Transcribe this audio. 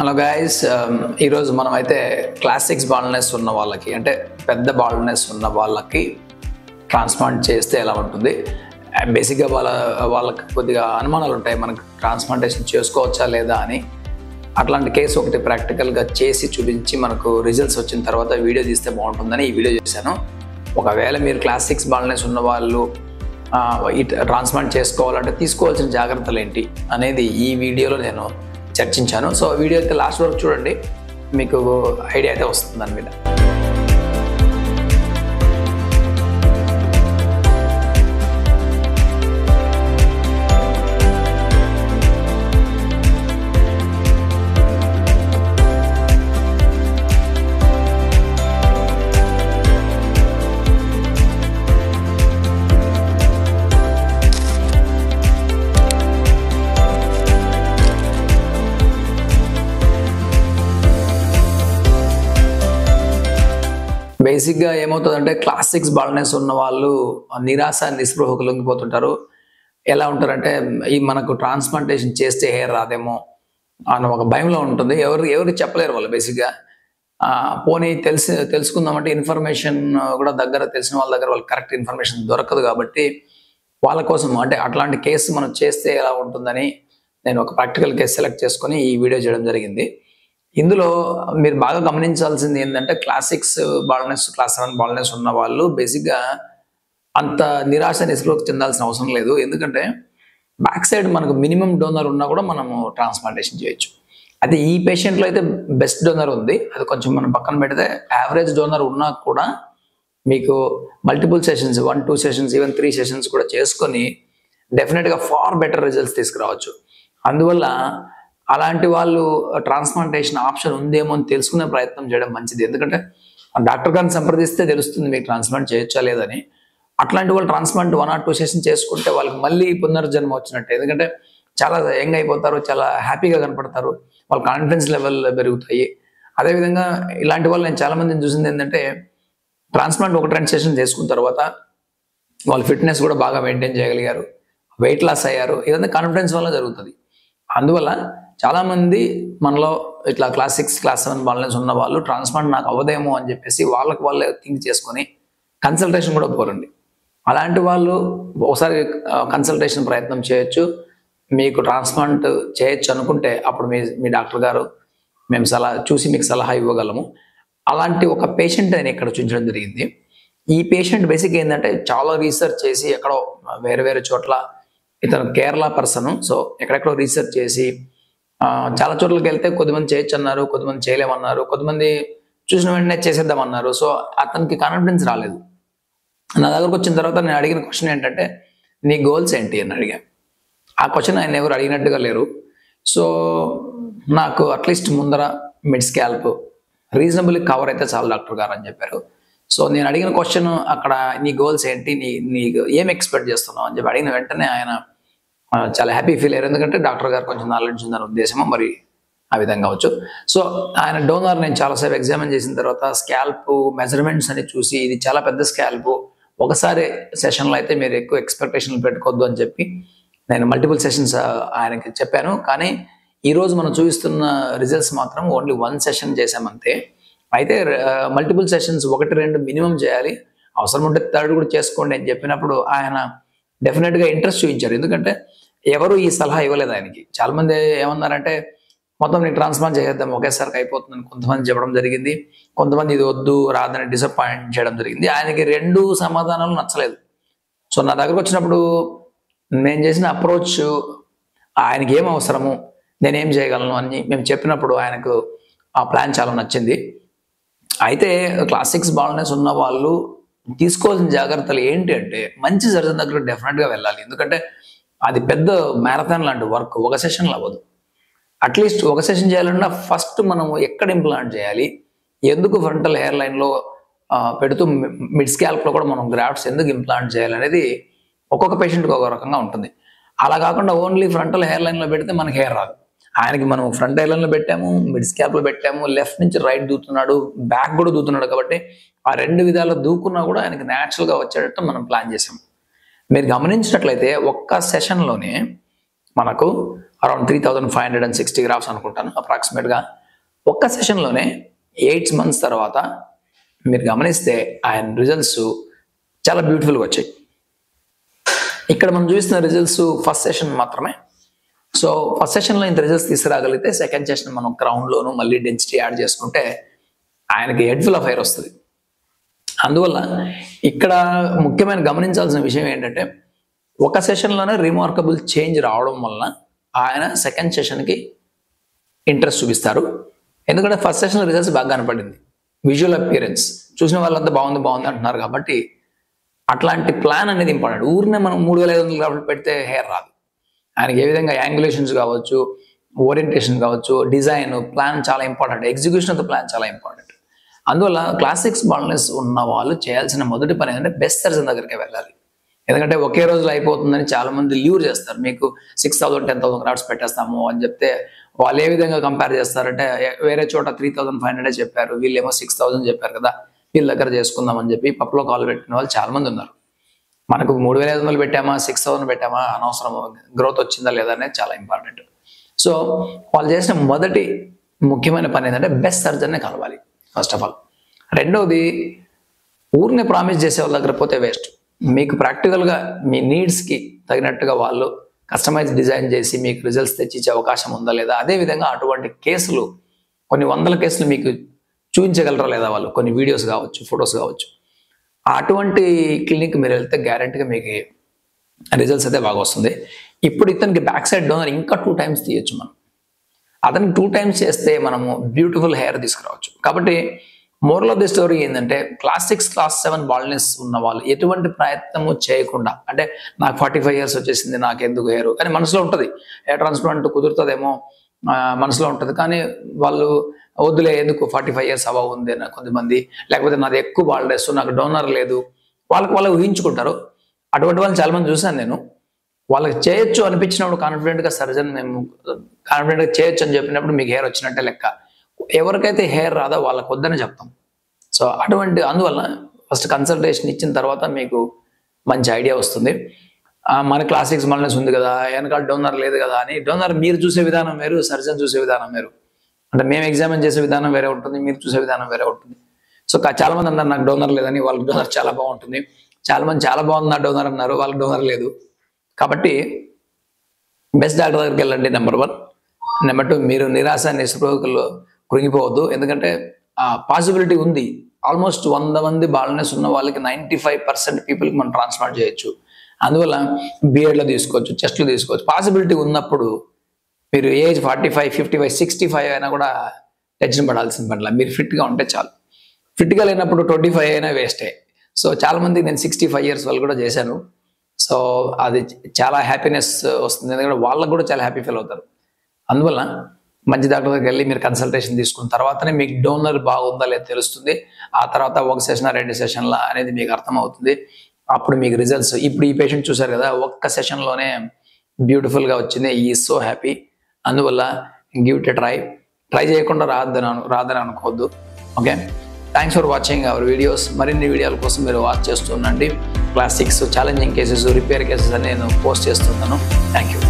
Hello guys, ఈరోజు మనం అయితే క్లాసిక్స్ బాల్నెస్ ఉన్న వాళ్ళకి అంటే పెద్ద బాల్నెస్ ఉన్న వాళ్ళకి ట్రాన్స్ప్లాంట్ చేస్తే ఎలా ఉంటుంది. బేసిక్గా వాళ్ళకి కొద్దిగా అనుమానాలు ఉంటాయి, మనకు ట్రాన్స్ప్లాంటేషన్ చేసుకోవచ్చా లేదా అని. అట్లాంటి కేసు ఒకటి ప్రాక్టికల్గా చేసి చూపించి మనకు రిజల్ట్స్ వచ్చిన తర్వాత వీడియో తీస్తే బాగుంటుందని ఈ వీడియో చేశాను. ఒకవేళ మీరు క్లాసిక్స్ బాల్నెస్ ఉన్న వాళ్ళు ఈ ట్రాన్స్ప్లాంట్ చేసుకోవాలంటే తీసుకోవాల్సిన జాగ్రత్తలు ఏంటి అనేది ఈ వీడియోలో నేను చర్చించాను. సో వీడియో అయితే లాస్ట్ వరకు చూడండి, మీకు ఐడియా అయితే వస్తుంది దాని మీద. బేసిక్గా ఏమవుతుందంటే క్లాసిక్స్ బాల్నెస్ ఉన్న వాళ్ళు నిరాశ నిస్పృహకు లొంగిపోతుంటారు. ఎలా ఉంటారంటే ఈ మనకు ట్రాన్స్ప్లాంటేషన్ చేస్తే హెయిర్ రాదేమో అని ఒక భయంలో ఉంటుంది. ఎవరికి చెప్పలేరు వాళ్ళు. బేసిక్గా పోనీ తెలుసుకుందామంటే ఇన్ఫర్మేషన్ కూడా తెలిసిన వాళ్ళ దగ్గర వాళ్ళకి కరెక్ట్ ఇన్ఫర్మేషన్ దొరకదు. కాబట్టి వాళ్ళ కోసం అంటే అట్లాంటి కేసు మనం చేస్తే ఎలా ఉంటుందని నేను ఒక ప్రాక్టికల్ కేసు సెలెక్ట్ చేసుకొని ఈ వీడియో చేయడం జరిగింది. ఇందులో మీరు బాగా గమనించాల్సింది ఏంటంటే క్లాసిక్స్ బాల్నెస్, క్లాస్ 7 బాల్నెస్ ఉన్న వాళ్ళు బేసిక్గా అంత నిరాశ నిస్పృహకు చెందాల్సిన అవసరం లేదు. ఎందుకంటే బ్యాక్ సైడ్ మనకు మినిమం డోనర్ ఉన్నా కూడా మనము ట్రాన్స్ప్లాంటేషన్ చేయొచ్చు. అయితే ఈ పేషెంట్లో అయితే బెస్ట్ డోనర్ ఉంది, అది కొంచెం మనం పక్కన పెడితే యావరేజ్ డోనర్ ఉన్నా కూడా మీకు multiple sessions 1-2 sessions even 3 sessions కూడా చేసుకొని డెఫినెట్గా ఫార్ బెటర్ రిజల్ట్స్ తీసుకురావచ్చు. అందువల్ల అలాంటి వాళ్ళు ట్రాన్స్ప్లాంటేషన్ ఆప్షన్ ఉందేమో అని తెలుసుకునే ప్రయత్నం చేయడం మంచిది. ఎందుకంటే డాక్టర్ గారిని సంప్రదిస్తే తెలుస్తుంది మీకు ట్రాన్స్ప్లాంట్ చేయొచ్చా లేదని. అట్లాంటి వాళ్ళు ట్రాన్స్ప్లాంట్ 1 or 2 సెషన్స్ చేసుకుంటే వాళ్ళకి మళ్ళీ పునర్జన్మ వచ్చినట్టే. ఎందుకంటే చాలా యంగ్ అయిపోతారు, చాలా హ్యాపీగా కనపడతారు, వాళ్ళ కాన్ఫిడెన్స్ లెవెల్ పెరుగుతాయి. అదేవిధంగా ఇలాంటి వాళ్ళు నేను చాలా మందిని చూసింది ఏంటంటే ట్రాన్స్ప్లాంట్ 1-2 సెషన్ చేసుకున్న తర్వాత వాళ్ళ ఫిట్నెస్ కూడా బాగా మెయింటైన్ చేయగలిగారు, వెయిట్ లాస్ అయ్యారు. ఇదంతా కాన్ఫిడెన్స్ వల్ల జరుగుతుంది. అందువల్ల చాలామంది మనలో ఇట్లా క్లాస్ 7 బాల్నెస్ ఉన్న వాళ్ళు ట్రాన్స్ప్లాంట్ నాకు అవ్వదేమో అని చెప్పేసి వాళ్ళే థింక్ చేసుకొని కన్సల్టేషన్ కూడా పోరండి. అలాంటి వాళ్ళు ఒకసారి కన్సల్టేషన్ ప్రయత్నం చేయొచ్చు. మీకు ట్రాన్స్ప్లాంట్ చేయొచ్చు అనుకుంటే అప్పుడు మీ డాక్టర్ గారు మేము చూసి మీకు సలహా ఇవ్వగలము. అలాంటి ఒక పేషెంట్ నేను ఇక్కడ చూపించడం జరిగింది. ఈ పేషెంట్ బేసిక్ ఏంటంటే చాలా రీసెర్చ్ చేసి ఎక్కడో వేరే చోట్ల, ఇతను కేరళ పర్సన్, సో ఎక్కడెక్కడో రీసెర్చ్ చేసి చాలా చోట్లకి వెళ్తే కొద్దిమంది చేయొచ్చు అన్నారు, కొద్దిమంది చేయలేమన్నారు, కొద్దిమంది చూసిన వెంటనే చేసేద్దామన్నారు. సో అతనికి కాన్ఫిడెన్స్ రాలేదు. నా దగ్గరకు వచ్చిన తర్వాత నేను అడిగిన క్వశ్చన్ ఏంటంటే నీ గోల్స్ ఏంటి అని అడిగాను. ఆ క్వశ్చన్ ఆయన ఎవరు అడిగినట్టుగా లేరు. సో నాకు అట్లీస్ట్ ముందర మిడ్ స్కాల్ప్ రీజనబుల్లీ కవర్ అయితే చాలు డాక్టర్ గారు అని చెప్పారు. సో నేను అడిగిన క్వశ్చన్ అక్కడ నీ గోల్స్ ఏంటి, నీకు ఏం ఎక్స్పెక్ట్ చేస్తున్నావు అని చెప్పి అడిగిన వెంటనే ఆయన చాలా హ్యాపీ ఫీల్ అయ్యారు. ఎందుకంటే డాక్టర్ గారు కొంచెం నాలెడ్జ్ ఉందని ఉద్దేశమో మరి ఆ విధంగా అవచ్చు. సో ఆయన డోనర్ నేను చాలాసేపు ఎగ్జామిన్ చేసిన తర్వాత స్కాల్ప్ మెజర్మెంట్స్ అని చూసి ఇది చాలా పెద్ద స్కాల్ప్, ఒకసారి సెషన్లో అయితే మీరు ఎక్కువ ఎక్స్పెక్టేషన్లు పెట్టుకోవద్దు అని చెప్పి నేను మల్టిపుల్ సెషన్స్ ఆయనకి చెప్పాను. కానీ ఈరోజు మనం చూపిస్తున్న రిజల్ట్స్ మాత్రం ఓన్లీ 1 సెషన్ చేసామంతే. అయితే మల్టిపుల్ సెషన్స్ 1-2 మినిమం చేయాలి, అవసరం ఉంటే 3rd కూడా చేసుకోండి అని చెప్పినప్పుడు ఆయన డెఫినెట్గా ఇంట్రెస్ట్ చూపించారు. ఎందుకంటే ఎవరు ఈ సలహా ఇవ్వలేదు ఆయనకి. చాలామంది ఏమన్నారంటే మొత్తం నీకు ట్రాన్స్ప్లాంట్ చేసేద్దాం ఒకేసారికి అయిపోతుందని కొంతమంది చెప్పడం జరిగింది, కొంతమంది ఇది వద్దు రాదని డిసప్పాయింట్ చేయడం జరిగింది. ఆయనకి 2 సమాధానాలు నచ్చలేదు. సో నా దగ్గరకు వచ్చినప్పుడు నేను చేసిన అప్రోచ్ ఆయనకి ఏం అవసరము, నేనేం చేయగలను అని మేము చెప్పినప్పుడు ఆయనకు ఆ ప్లాన్ చాలా నచ్చింది. అయితే క్లాసిక్స్ బాల్నెస్ ఉన్న వాళ్ళు తీసుకోవాల్సిన జాగ్రత్తలు ఏంటి అంటే మంచి సర్జన్ దగ్గర డెఫినెట్గా వెళ్ళాలి. ఎందుకంటే అది పెద్ద మ్యారథాన్ లాంటి వర్క్, ఒక సెషన్లో అవ్వదు. అట్లీస్ట్ ఒక సెషన్ చేయాలన్నా ఫస్ట్ మనం ఎక్కడ ఇంప్లాంట్ చేయాలి, ఎందుకు ఫ్రంటల్ హెయిర్ లైన్లో పెడుతూ మిడ్ స్కాల్ప్లో కూడా మనం గ్రాఫ్ట్స్ ఎందుకు ఇంప్లాంట్ చేయాలనేది ఒక్కొక్క పేషెంట్కి ఒక రకంగా ఉంటుంది. అలా కాకుండా ఓన్లీ ఫ్రంటల్ హెయిర్ లైన్లో పెడితే మనకి హెయిర్ రాదు. ఆయనకి మనం ఫ్రంట్ హెయిర్ లైన్లో పెట్టాము, మిడ్ స్కాల్ప్లో పెట్టాము, లెఫ్ట్ నుంచి రైట్ దూతున్నాడు, బ్యాక్ కూడా దూతున్నాడు. కాబట్టి ఆ 2 విధాలు దూకున్నా కూడా ఆయనకి న్యాచురల్గా వచ్చేటట్టు మనం ప్లాన్ చేసాం. మీరు గమనించినట్లయితే ఒక్క సెషన్లోనే మనకు అరౌండ్ 3560 గ్రాఫ్స్ అనుకుంటాను అప్రాక్సిమేట్గా. ఒక్క సెషన్లోనే 8 months తర్వాత మీరు గమనిస్తే ఆయన రిజల్ట్స్ చాలా బ్యూటిఫుల్గా వచ్చాయి. ఇక్కడ మనం చూస్తున్న రిజల్ట్స్ ఫస్ట్ సెషన్ మాత్రమే. సో ఫస్ట్ సెషన్లో ఇంత రిజల్ట్స్ తీసుకురాగలిగితే సెకండ్ సెషన్ మనం క్రౌన్లోను మళ్ళీ డెన్సిటీ యాడ్ చేసుకుంటే ఆయనకి హెడ్ ఫుల్ ఆఫ్ హెయిర్ వస్తుంది. అందువల్ల ఇక్కడ ముఖ్యమైన గమనించాల్సిన విషయం ఏంటంటే ఒక సెషన్లోనే రిమార్కబుల్ చేంజ్ రావడం వలన ఆయన సెకండ్ సెషన్కి ఇంట్రెస్ట్ చూపిస్తారు. ఎందుకంటే ఫస్ట్ సెషన్ రిజల్ట్స్ బాగా కనపడింది, విజువల్ అపియరెన్స్ చూసిన వాళ్ళంతా బాగుంది అంటున్నారు. కాబట్టి అట్లాంటి ప్లాన్ అనేది ఇంపార్టెంట్. ఊరినే మనం 3500 గ్రాఫ్లు పెడితే హెయిర్ రాదు. ఆయనకి ఏ విధంగా యాంగులేషన్స్ కావచ్చు, ఓరియంటేషన్ కావచ్చు, డిజైన్ ప్లాన్ చాలా important, execution of the plan చాలా ఇంపార్టెంట్. అందువల్ల క్లాసిక్స్ బాల్నెస్ ఉన్న వాళ్ళు చేయాల్సిన మొదటి పని ఏంటంటే బెస్ట్ సర్జన్ దగ్గరికి వెళ్ళాలి. ఎందుకంటే ఒకే రోజులో అయిపోతుందని చాలా మంది ల్యూర్ చేస్తారు. మీకు 6000 10,000 గ్రాఫ్స్ పెట్టేస్తాము అని చెప్తే వాళ్ళు ఏ విధంగా కంపేర్ చేస్తారంటే వేరే చోట 3500 చెప్పారు, వీళ్ళేమో 6000 చెప్పారు కదా, వీళ్ళ దగ్గర చేసుకుందాం అని చెప్పి పప్పులో కాల్ పెట్టిన వాళ్ళు చాలా మంది ఉన్నారు. మనకు 3500 పెట్టామా 6000 పెట్టామా అనవసరం, గ్రోత్ వచ్చిందా లేదా అనేది చాలా ఇంపార్టెంట్. సో వాళ్ళు చేసిన మొదటి ముఖ్యమైన పని ఏంటంటే బెస్ట్ సర్జన్నే కలవాలి ఫస్ట్ ఆఫ్ ఆల్. రెండవది ఊరినే ప్రామిస్ చేసే వాళ్ళ దగ్గర పోతే వేస్ట్. మీకు ప్రాక్టికల్గా మీ నీడ్స్కి తగినట్టుగా వాళ్ళు కస్టమైజ్ డిజైన్ చేసి మీకు రిజల్ట్స్ తెచ్చిచ్చే అవకాశం ఉందా లేదా, అదేవిధంగా అటువంటి కేసులు కొన్ని వందల కేసులు మీకు చూపించగలరా లేదా వాళ్ళు, కొన్ని వీడియోస్ కావచ్చు, ఫొటోస్ కావచ్చు. అటువంటి క్లినిక్ మీరు వెళ్తే గ్యారెంటీగా మీకు రిజల్ట్స్ అయితే బాగా వస్తుంది. ఇప్పుడు ఇతనికి బ్యాక్ సైడ్ డోనర్ ఇంకా 2 times తీయచ్చు మనం. అతనికి 2 times చేస్తే మనము బ్యూటిఫుల్ హెయిర్ తీసుకురావచ్చు. కాబట్టి మోరల్ ఆఫ్ ది స్టోరీ ఏంటంటే క్లాసిక్స్ క్లాస్ 7 బాల్నెస్ ఉన్న వాళ్ళు ఎటువంటి ప్రయత్నము చేయకుండా, అంటే నాకు 45 years వచ్చేసింది నాకు ఎందుకు హెయిర్ కానీ మనసులో ఉంటుంది, హెయిర్ ట్రాన్స్ప్లాంట్ కుదురుతుందేమో మనసులో ఉంటుంది. కానీ వాళ్ళు వద్దులే ఎందుకు 45 years అవ ఉంది కొంతమంది, లేకపోతే నాది ఎక్కువ బాల్నెస్ నాకు డోనర్ లేదు, వాళ్ళు ఊహించుకుంటారు. అటువంటి వాళ్ళు చాలా మంది చూశాను నేను. వాళ్ళకి చేయొచ్చు అనిపించినప్పుడు కాన్ఫిడెంట్గా సర్జన్ మేము కాన్ఫిడెంట్గా చేయొచ్చు అని చెప్పినప్పుడు మీకు హెయిర్ వచ్చినట్టే లెక్క. ఎవరికైతే హెయిర్ రాదో వాళ్ళకి వద్దని చెప్తాం. సో అందువల్ల ఫస్ట్ కన్సల్టేషన్ ఇచ్చిన తర్వాత మీకు మంచి ఐడియా వస్తుంది. మన క్లాసిక్స్ బాల్నెస్ ఉంది కదా, వెనకాల డోనర్ లేదు కదా అని. డోనర్ మీరు చూసే విధానం వేరు, సర్జన్ చూసే విధానం వేరు. అంటే మేము ఎగ్జామిన్ చేసే విధానం వేరే ఉంటుంది, మీరు చూసే విధానం వేరే ఉంటుంది. సో చాలా మంది అన్నారు నాకు డోనర్ లేదని, వాళ్ళకి డోనర్ చాలా బాగుంటుంది. చాలా మంది చాలా బాగుంది నా డోనర్ అన్నారు, వాళ్ళకి డోనర్ లేదు. కాబట్టి బెస్ట్ డాక్టర్ దగ్గరికి వెళ్ళండి నెంబర్ 1. నెంబర్ 2 మీరు నిరాశ నిస్పృహకుల్లో కృంగిపోవద్దు. ఎందుకంటే పాసిబిలిటీ ఉంది. ఆల్మోస్ట్ 100 మంది బాల్నెస్ ఉన్న వాళ్ళకి 95% పీపుల్కి మనం ట్రాన్స్ప్లాంట్ చేయొచ్చు. అందువల్ల బిఎడ్లో తీసుకోవచ్చు, చెస్ట్లో తీసుకోవచ్చు. పాసిబిలిటీ ఉన్నప్పుడు మీరు ఏజ్ 45, 55, 65 అయినా కూడా టెన్షన్ పడాల్సిన పనిలా. మీరు ఫిట్గా ఉంటే చాలు. ఫిట్గా లేనప్పుడు 25 అయినా వేస్టే. సో చాలా మంది నేను 65 years వాళ్ళు కూడా చేశాను. సో అది చాలా హ్యాపీనెస్ వస్తుంది, ఎందుకంటే వాళ్ళకు కూడా చాలా హ్యాపీ ఫీల్ అవుతారు. అందువల్ల మంచి డాక్టర్ దగ్గరికి వెళ్ళి మీరు కన్సల్టేషన్ తీసుకున్న తర్వాతనే మీకు డోనర్ బాగుందా లేదా తెలుస్తుంది. ఆ తర్వాత 1 session 2 sessions అనేది మీకు అర్థమవుతుంది. అప్పుడు మీకు రిజల్ట్స్, ఇప్పుడు ఈ పేషెంట్ చూసారు కదా, ఒక్క సెషన్లోనే బ్యూటిఫుల్గా వచ్చింది. ఈ సో హ్యాపీ. అందువల్ల గివ్ ఇట్ ఎ ట్రై చేయకుండా రాదని అనుకోవద్దు. Okay, thanks for watching our videos. మరిన్ని వీడియోల కోసం మీరు వాచ్ చేస్తుండండి. Classics, challenging cases, repair cases అని నేను పోస్ట్ చేస్తున్నాను. Thank you.